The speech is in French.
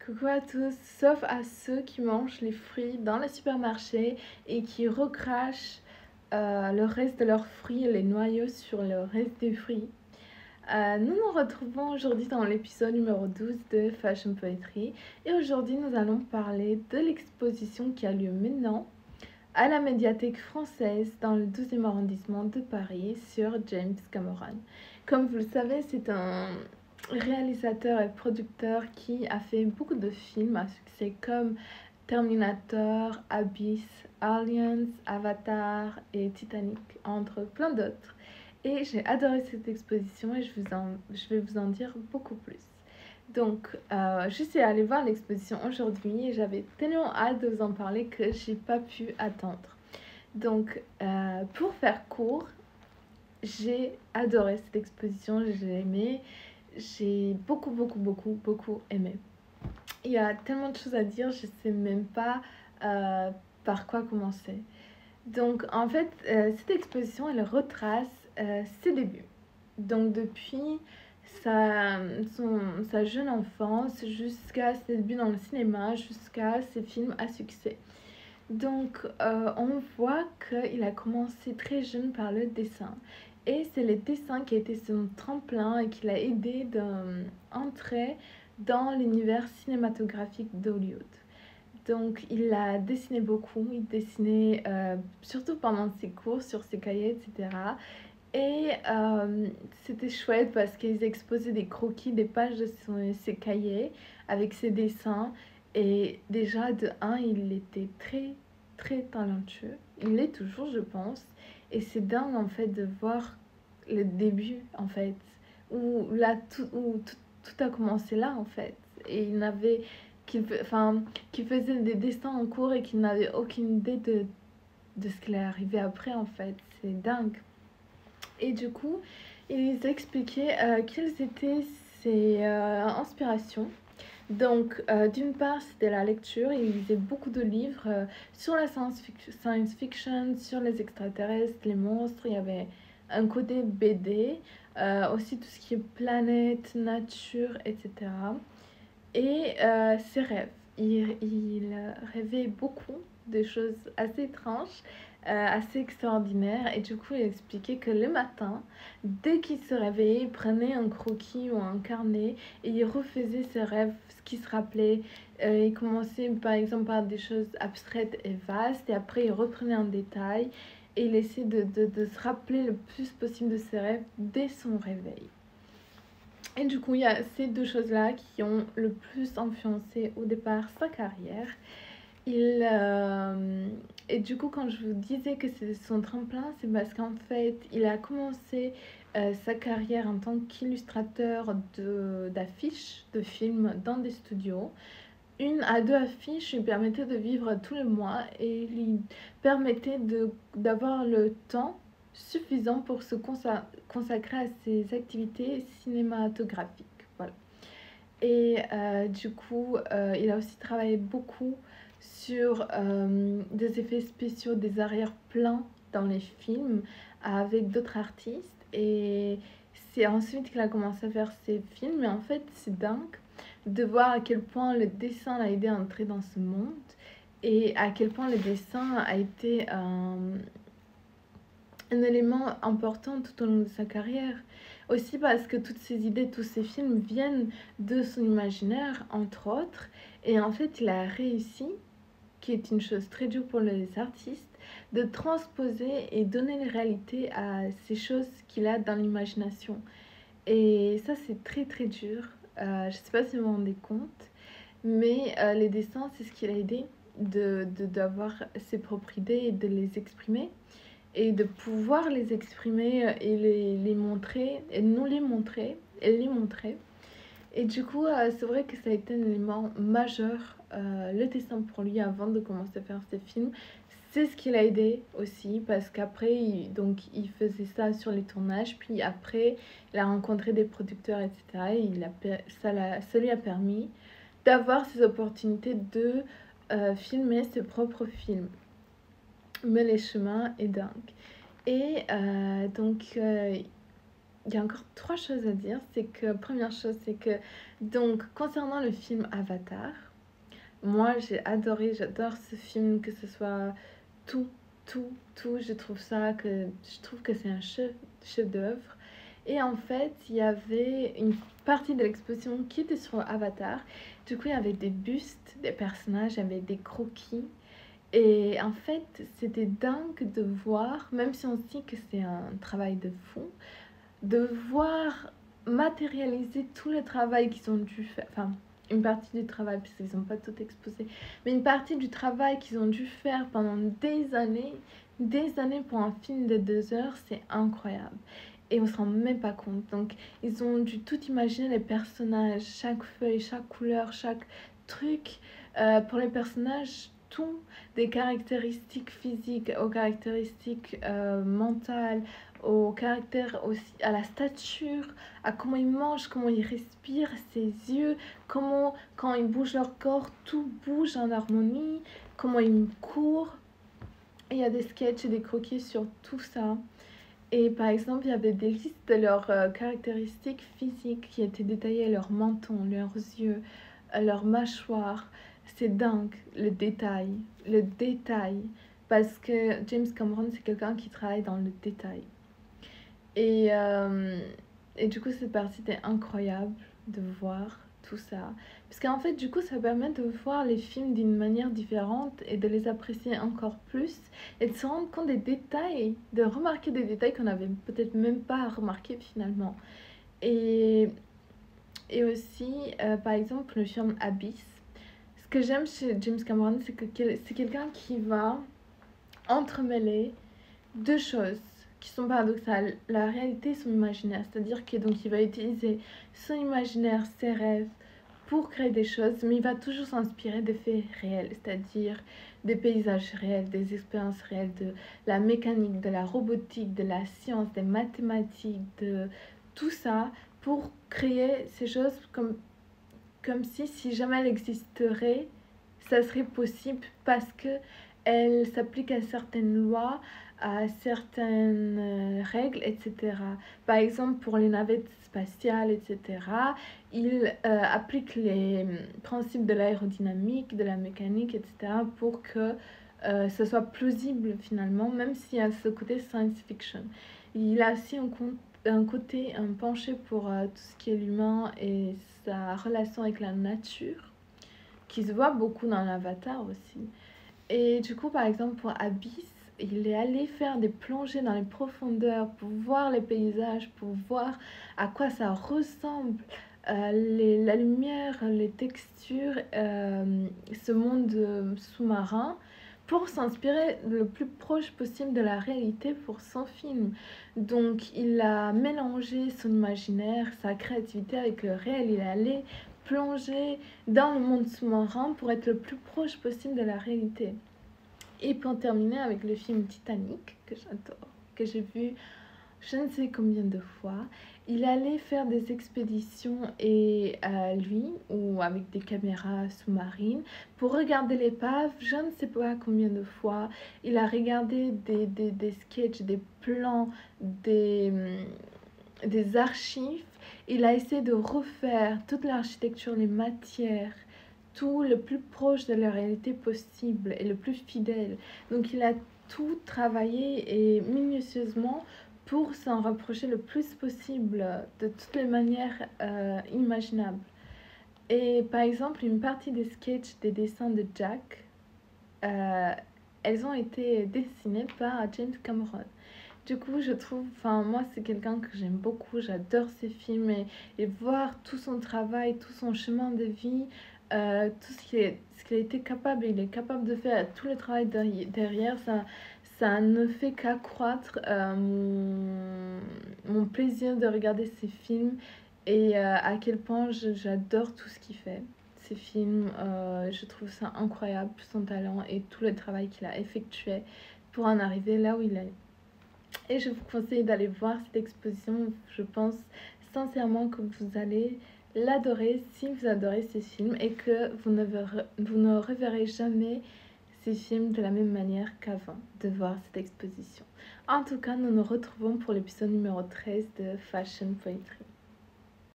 Coucou à tous, sauf à ceux qui mangent les fruits dans les supermarchés et qui recrachent le reste de leurs fruits, les noyaux sur le reste des fruits. Nous nous retrouvons aujourd'hui dans l'épisode numéro 12 de Fashion Poetry et aujourd'hui nous allons parler de l'exposition qui a lieu maintenant à la médiathèque française dans le 12e arrondissement de Paris sur James Cameron. Comme vous le savez, c'est un réalisateur et producteur qui a fait beaucoup de films à succès comme Terminator, Abyss, Aliens, Avatar et Titanic, entre plein d'autres. Et j'ai adoré cette exposition et je vais vous en dire beaucoup plus. Donc, je suis allée voir l'exposition aujourd'hui et j'avais tellement hâte de vous en parler que j'ai pas pu attendre. Donc, pour faire court, j'ai adoré cette exposition, j'ai aimé, j'ai beaucoup aimé. Il y a tellement de choses à dire, je sais même pas par quoi commencer. Donc, en fait, cette exposition, elle retrace ses débuts. Donc, depuis sa jeune enfance jusqu'à ses débuts dans le cinéma, jusqu'à ses films à succès. Donc, on voit qu'il a commencé très jeune par le dessin. Et c'est le dessin qui a été son tremplin et qui l'a aidé d'entrer dans l'univers cinématographique d'Hollywood. Donc, il a dessiné beaucoup, il dessinait surtout pendant ses cours, sur ses cahiers, etc. Et c'était chouette parce qu'ils exposaient des croquis, des pages de ses cahiers avec ses dessins. Et déjà, de un, il était très talentueux. Il l'est toujours, je pense. Et c'est dingue, en fait, de voir le début, en fait, où tout a commencé là, en fait. Et il n'avait qu'il faisait des dessins en cours et qu'il n'avait aucune idée de ce qui allait arriver après, en fait. C'est dingue. Et du coup, ils expliquaient quelles étaient ses inspirations. Donc, d'une part, c'était la lecture. Il lisait beaucoup de livres sur la science fiction, sur les extraterrestres, les monstres. Il y avait un côté BD, aussi tout ce qui est planète, nature, etc. Et ses rêves. Il rêvait beaucoup de choses assez étranges, assez extraordinaires. Et du coup, il expliquait que le matin, dès qu'il se réveillait, il prenait un croquis ou un carnet et il refaisait ses rêves, ce qu'il se rappelait. Il commençait par exemple par des choses abstraites et vastes et après il reprenait un détail et il essayait de se rappeler le plus possible de ses rêves dès son réveil. Et du coup, il y a ces deux choses-là qui ont le plus influencé au départ sa carrière. Et du coup, quand je vous disais que c'est son tremplin, c'est parce qu'en fait, il a commencé sa carrière en tant qu'illustrateur d'affiches de films dans des studios. 1 à 2 affiches lui permettaient de vivre tous les mois et lui permettaient d'avoir le temps suffisant pour se consacrer à ses activités cinématographiques. Voilà. Et du coup, il a aussi travaillé beaucoup sur des effets spéciaux, des arrière-plans dans les films avec d'autres artistes. Et c'est ensuite qu'il a commencé à faire ses films. Et en fait, c'est dingue de voir à quel point le dessin l'a aidé à entrer dans ce monde et à quel point le dessin a été un élément important tout au long de sa carrière. Aussi parce que toutes ces idées, tous ces films viennent de son imaginaire, entre autres. Et en fait, il a réussi, qui est une chose très dure pour les artistes, de transposer et donner une réalité à ces choses qu'il a dans l'imagination. Et ça, c'est très dur. Je sais pas si vous vous rendez compte, mais les dessins, c'est ce qui l'a aidé d'avoir ses propres idées et de les exprimer et de pouvoir les exprimer et les montrer et nous les montrer et les montrer. Et du coup, c'est vrai que ça a été un élément majeur, le dessin pour lui avant de commencer à faire ses films. C'est ce qui l'a aidé aussi parce qu'après, il faisait ça sur les tournages, puis après, il a rencontré des producteurs, etc. Et ça lui a permis d'avoir ces opportunités de filmer ses propres films. Mais les chemins est dingue. Et il y a encore trois choses à dire. C'est que, première chose, c'est que, donc, concernant le film Avatar, moi j'ai adoré, j'adore ce film, que ce soit tout, tout, je trouve que c'est un chef-d'œuvre. Et en fait, il y avait une partie de l'exposition qui était sur Avatar. Du coup, il y avait des bustes des personnages, il y avait des croquis. Et en fait, c'était dingue de voir, même si on se dit que c'est un travail de fond, de voir matérialiser tout le travail qu'ils ont dû faire. Enfin, une partie du travail, parce qu'ils n'ont pas tout exposé, mais une partie du travail qu'ils ont dû faire pendant des années pour un film de 2 heures, c'est incroyable. Et on se rend même pas compte. Donc, ils ont dû tout imaginer, les personnages, chaque feuille, chaque couleur, chaque truc. Pour les personnages, tout, des caractéristiques physiques aux caractéristiques mentales, au caractère aussi, à la stature, à comment ils mangent, comment ils respirent, ses yeux, comment, quand ils bougent leur corps, tout bouge en harmonie, comment ils courent. Il y a des sketchs et des croquis sur tout ça. Et par exemple, il y avait des listes de leurs caractéristiques physiques qui étaient détaillées, leur menton, leurs yeux, leur mâchoire. C'est dingue, le détail. Parce que James Cameron, c'est quelqu'un qui travaille dans le détail. Et, euh, et du coup, cette partie était incroyable de voir tout ça. Parce qu'en fait, du coup, ça permet de voir les films d'une manière différente et de les apprécier encore plus et de se rendre compte des détails, de remarquer des détails qu'on n'avait peut-être même pas remarqué finalement. Et, et aussi, par exemple, le film Abyss. Ce que j'aime chez James Cameron, c'est que c'est quelqu'un qui va entremêler deux choses qui sont paradoxales, la réalité et son imaginaire. C'est-à-dire que donc il va utiliser son imaginaire, ses rêves pour créer des choses, mais il va toujours s'inspirer des faits réels, c'est-à-dire des paysages réels, des expériences réelles, de la mécanique, de la robotique, de la science, des mathématiques, de tout ça pour créer ces choses comme si jamais elles existeraient, ça serait possible parce que elles s'appliquent à certaines lois, à certaines règles, etc. Par exemple, pour les navettes spatiales, etc., ils appliquent les principes de l'aérodynamique, de la mécanique, etc., pour que ce soit plausible finalement, même s'il y a ce côté science fiction. Il a aussi un côté, un penché pour tout ce qui est l'humain et sa relation avec la nature, qui se voit beaucoup dans l'Avatar aussi. Et du coup, par exemple, pour Abyss, il est allé faire des plongées dans les profondeurs pour voir les paysages, pour voir à quoi ça ressemble, la lumière, les textures, ce monde sous-marin, pour s'inspirer le plus proche possible de la réalité pour son film. Donc, il a mélangé son imaginaire, sa créativité avec le réel. Il est allé plonger dans le monde sous-marin pour être le plus proche possible de la réalité. Et pour terminer avec le film Titanic, que j'adore, que j'ai vu je ne sais combien de fois, il allait faire des expéditions et lui, ou avec des caméras sous-marines, pour regarder l'épave, je ne sais pas combien de fois. Il a regardé des sketchs, des plans, des archives. Il a essayé de refaire toute l'architecture, les matières, tout le plus proche de la réalité possible et le plus fidèle. Donc il a tout travaillé et minutieusement pour s'en rapprocher le plus possible de toutes les manières imaginables. Et par exemple, une partie des sketchs des dessins de Jack, euh, elles ont été dessinées par James Cameron. Du coup, je trouve, enfin, moi, c'est quelqu'un que j'aime beaucoup, j'adore ses films et voir tout son travail, tout son chemin de vie, tout ce qu'il a été capable, il est capable de faire, tout le travail derrière, ça ne fait qu'accroître mon plaisir de regarder ses films et à quel point j'adore tout ce qu'il fait. Ses films, je trouve ça incroyable, son talent et tout le travail qu'il a effectué pour en arriver là où il est. Et je vous conseille d'aller voir cette exposition. Je pense sincèrement que vous allez l'adorer si vous adorez ces films et que vous ne reverrez jamais ces films de la même manière qu'avant de voir cette exposition. En tout cas, nous nous retrouvons pour l'épisode numéro 13 de Fashion Poetry.